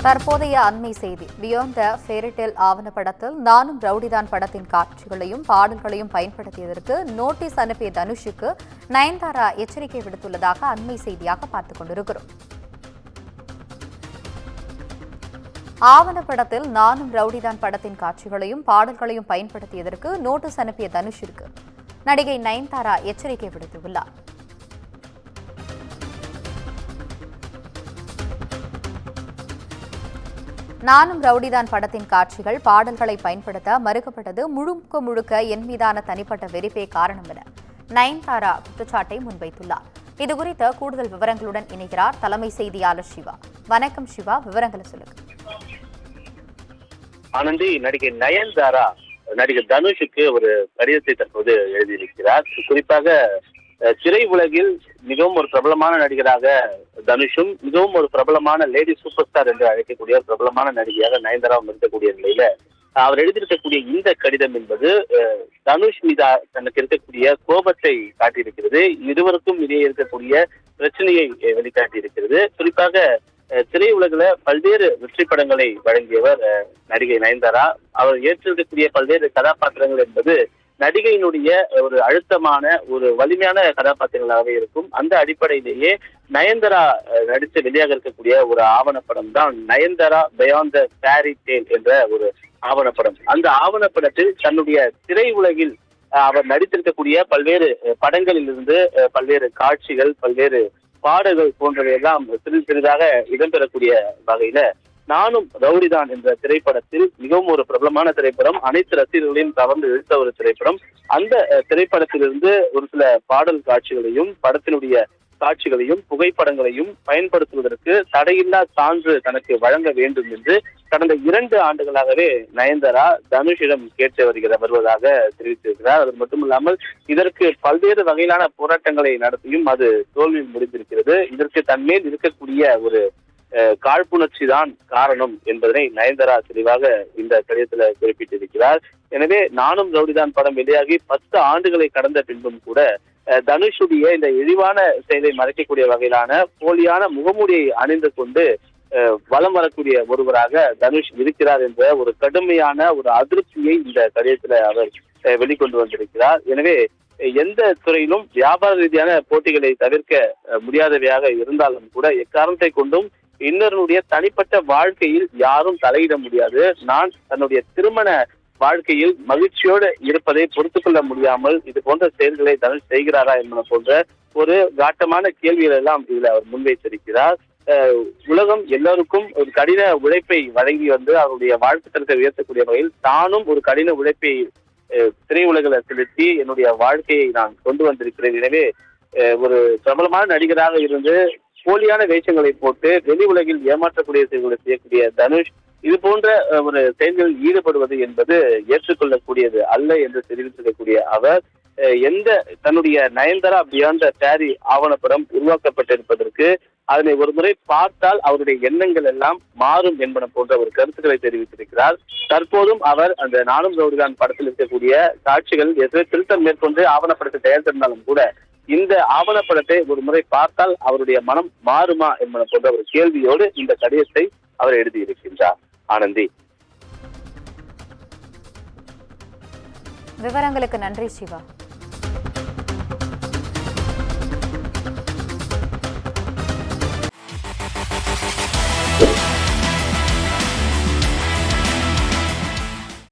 தற்போதைய அண்மை செய்தி பியாண்ட் த ஃபேரிடேல் ஆவணப்படத்தில் நானும் ரவுடிதான் படத்தின் காட்சிகளையும் பாடல்களையும் பயன்படுத்தியதற்கு நோட்டீஸ் அனுப்பிய தனுஷுக்கு நயன்தாரா எச்சரிக்கை விடுத்துள்ளதாக அண்மை செய்தியாக பார்த்துக் கொண்டிருக்கிறோம். ஆவணப்படத்தில் நானும் ரவுடிதான் படத்தின் காட்சிகளையும் பாடல்களையும் பயன்படுத்தியதற்கு நோட்டீஸ் அனுப்பிய தனுஷிற்கு நடிகை நயன்தாரா எச்சரிக்கை விடுத்துள்ளார். நானும் ரவுடிதான் படத்தின் காட்சிகள் பாடல்களை பயன்படுத்த மறுக்கப்பட்டது முழுக்க முழுக்க என் மீதான தனிப்பட்ட வெறுப்பே காரணம் என நயன்தாரா குற்றச்சாட்டை முன்வைத்துள்ளார். இதுகுறித்த கூடுதல் விவரங்களுடன் இணைகிறார் தலைமை செய்தியாளர் சிவா. வணக்கம் சிவா, விவரங்களை சொல்லுங்க. ஆனந்தி, நடிகை நயன்தாரா நடிகர் தனுஷுக்கு ஒரு கடிதத்தை தற்போது எழுதியிருக்கிறார். குறிப்பாக திரை உலகில் மிகவும் ஒரு பிரபலமான நடிகராக தனுஷும் மிகவும் ஒரு பிரபலமான லேடி சூப்பர் ஸ்டார் என்று அழைக்கக்கூடிய பிரபலமான நடிகையாக நயன்தாராவும் இருக்கக்கூடிய நிலையில அவர் எழுதியிருக்கக்கூடிய இந்த கடிதம் என்பது தனுஷ் மீது தனக்கு இருக்கக்கூடிய கோபத்தை காட்டியிருக்கிறது. இருவருக்கும் இடையே இருக்கக்கூடிய பிரச்சனையை வெளிக்காட்டி இருக்கிறது. குறிப்பாக திரையுலகில பல்வேறு வெற்றி படங்களை வழங்கியவர் நடிகை நயன்தாரா. அவர் ஏற்றிருக்கக்கூடிய பல்வேறு கதாபாத்திரங்கள் என்பது நடிகையினுடைய ஒரு அழுத்தமான ஒரு வலிமையான கதாபாத்திரங்களாகவே இருக்கும். அந்த அடிப்படையிலேயே நயன்தாரா நடித்து வெளியாக இருக்கக்கூடிய ஒரு ஆவணப்படம் தான் Nayanthara beyond the fairy tale என்ற ஒரு ஆவணப்படம். அந்த ஆவணப்படத்தில் தன்னுடைய திரை உலகில் அவர் நடித்திருக்கக்கூடிய பல்வேறு படங்களில் இருந்து பல்வேறு காட்சிகள், பல்வேறு பாடல்கள் போன்றவையெல்லாம் சிறிது சிறிதாக இடம்பெறக்கூடிய வகையில நானும் ரவுடிதான் என்ற திரைப்படத்தில் மிகவும் ஒரு பிரபலமான திரைப்படம், அனைத்து ரசிகர்களையும் கவர்ந்து இழுத்த ஒரு திரைப்படம். அந்த திரைப்படத்திலிருந்து ஒரு சில பாடல் காட்சிகளையும் படத்தினுடைய காட்சிகளையும் புகைப்படங்களையும் பயன்படுத்துவதற்கு தடையில்லா சான்று தனக்கு வழங்க வேண்டும் என்று கடந்த 2 ஆண்டுகளாகவே நயன்தாரா தனுஷிடம் கேட்டு வருவதாக தெரிவித்திருக்கிறார். அது மட்டுமில்லாமல் இதற்கு பல்வேறு வகையிலான போராட்டங்களை நடத்தியும் அது தோல்வியில் முடிந்திருக்கிறது. இதற்கு தன்மேல் இருக்கக்கூடிய ஒரு காழ்ப்புணர்ச்சி தான் காரணம் என்பதனை நயன்தாரா தெளிவாக இந்த கடிதத்துல குறிப்பிட்டிருக்கிறார். எனவே நானும் ரவுடிதான் படம் வெளியாகி 10 ஆண்டுகளை கடந்த பின்பும் கூட தனுஷுடைய இந்த இழிவான செயலை மறைக்கக்கூடிய வகையிலான போலியான முகமூடியை அணிந்து கொண்டு வலம் வரக்கூடிய ஒருவராக தனுஷ் இருக்கிறார் என்ற ஒரு கடுமையான ஒரு அதிருப்தியை இந்த கடிதத்துல அவர் வெளிக்கொண்டு வந்திருக்கிறார். எனவே எந்த துறையிலும் வியாபார ரீதியான போட்டிகளை தவிர்க்க முடியாதவையாக இருந்தாலும் கூட எக்காரணத்தை கொண்டும் இன்னொருடைய தனிப்பட்ட வாழ்க்கையில் யாரும் தலையிட முடியாது. நான் தன்னுடைய திருமண வாழ்க்கையில் மகிழ்ச்சியோடு இருப்பதை பொறுத்துக் கொள்ள முடியாமல் இது போன்ற செயல்களை தனுஷ் செய்கிறாரா என்பது போன்ற ஒரு காட்டமான கேள்விகள் எல்லாம் இதில் அவர் முன்வைத்திருக்கிறார். உலகம் எல்லோருக்கும் ஒரு கடின உழைப்பை வழங்கி வந்து அவருடைய வாழ்க்கை தரத்தை உயர்த்தக்கூடிய வகையில் தானும் ஒரு கடின உழைப்பை திரையுலகில் செலுத்தி என்னுடைய வாழ்க்கையை நான் கொண்டு வந்திருக்கிறேன். எனவே ஒரு பிரபலமான நடிகராக இருந்து போலியான வேஷங்களை போட்டு வெளி உலகில் ஏமாற்றக்கூடிய செயல்களை செய்யக்கூடிய தனுஷ் இது போன்ற ஒரு செயல்களில் ஈடுபடுவது என்பது ஏற்றுக்கொள்ளக்கூடியது அல்ல என்று தெரிவித்திருக்கக்கூடிய அவர் எந்த தன்னுடைய நயன்தாரா பியாண்ட் த ஃபேரி ஆவணப்படம் உருவாக்கப்பட்டிருப்பதற்கு அதனை ஒரு முறை பார்த்தால் அவருடைய எண்ணங்கள் எல்லாம் மாறும் என்பன போன்ற ஒரு கருத்துக்களை தெரிவித்திருக்கிறார். தற்போதும் அவர் அந்த நானும் ரவுடிதான் படத்தில் இருக்கக்கூடிய காட்சிகள் திருத்தம் மேற்கொண்டு ஆவணப்படத்தை தயாரித்திருந்தாலும் கூட இந்த ஆவணப்படத்தை ஒரு முறை பார்த்தால் அவருடைய மனம் மாறுமா என்பன போன்ற ஒரு கேள்வியோடு இந்த கடிதத்தை அவர் எழுதியிருக்கின்றார். ஆனந்தி, விவரங்களுக்கு நன்றி சிவா.